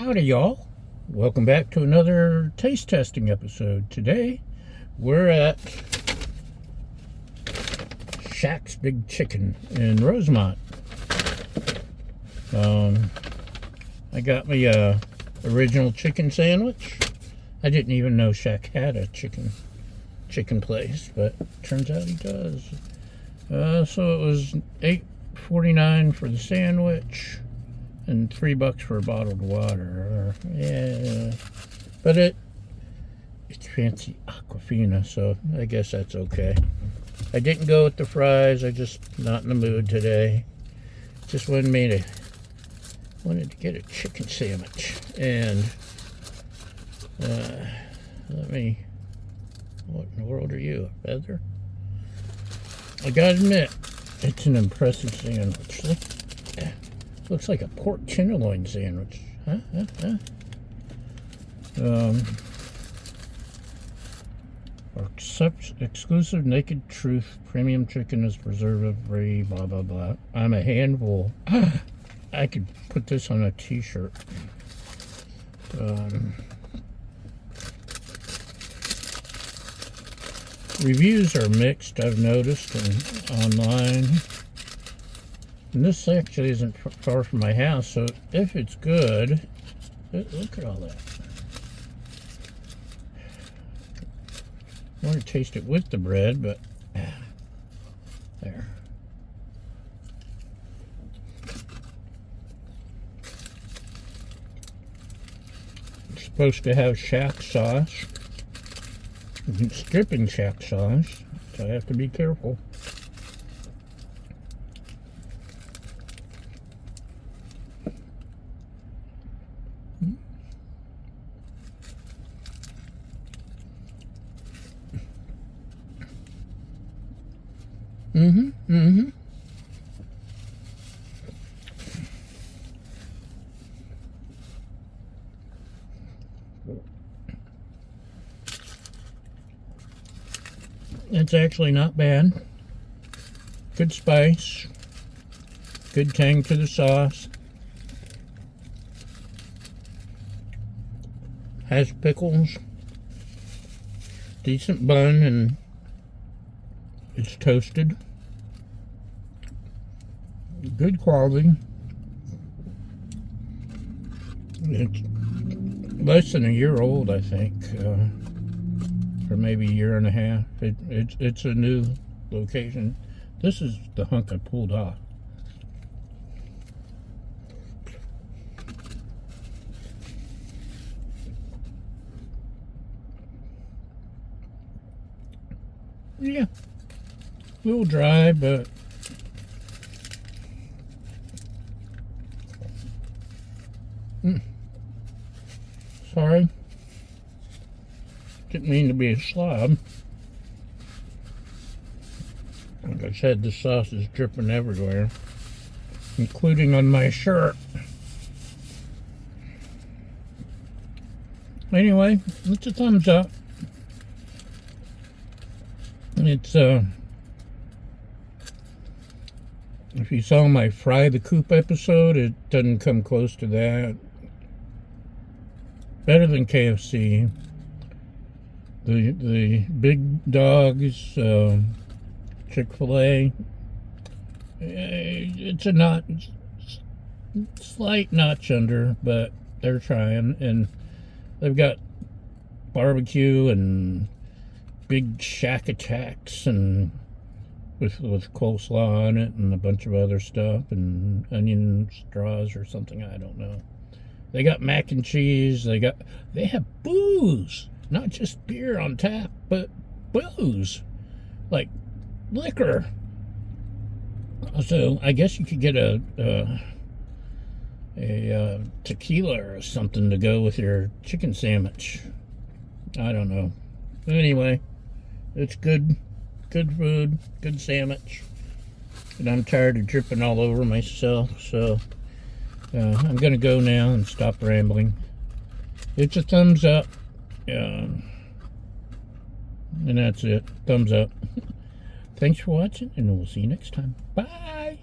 Howdy, y'all. Welcome back to another taste testing episode. Today, we're at Shaq's Big Chicken in Rosemont. I got me a original chicken sandwich. I didn't even know Shaq had a chicken place, but turns out he does. So it was $8.49 for the sandwich and $3 for a bottled water. Yeah, but it's fancy Aquafina, so I guess that's okay. I didn't go with the fries. I just not in the mood today. Just wanted to get a chicken sandwich. And what in the world are you, a feather? I gotta admit, it's an impressive sandwich. Looks like a pork tenderloin sandwich. Exclusive Naked Truth premium chicken is preservative free, blah blah blah. I'm a handful. I could put this on a t-shirt. Reviews are mixed, I've noticed, online. And this actually isn't far from my house, so if it's good, look at all that. I want to taste it with the bread, but there. It's supposed to have Shaq sauce. It's dripping Shaq sauce, so I have to be careful. It's actually not bad. Good spice. Good tang to the sauce. Has pickles. Decent bun, and it's toasted. Good quality. It's less than a year old, I think. Or maybe a year and a half. It's a new location. This is the hunk I pulled off. Yeah, a little dry, but sorry. Didn't mean to be a slob. Like I said, the sauce is dripping everywhere, including on my shirt. Anyway, it's a thumbs up. It's if you saw my Fry the Coop episode, it doesn't come close to that. Better than KFC. The Big Dogs, Chick-fil-A, it's a slight notch under, but they're trying, and they've got barbecue and big Shack attacks and with coleslaw on it and a bunch of other stuff and onion straws or something, I don't know. They got mac and cheese. They have booze. Not just beer on tap, but booze, like liquor. So I guess you could get a tequila or something to go with your chicken sandwich. I don't know. Anyway, it's good food, good sandwich. And I'm tired of dripping all over myself, so I'm gonna go now and stop rambling. It's a thumbs up. And that's it. Thumbs up. Thanks for watching, and we'll see you next time. Bye.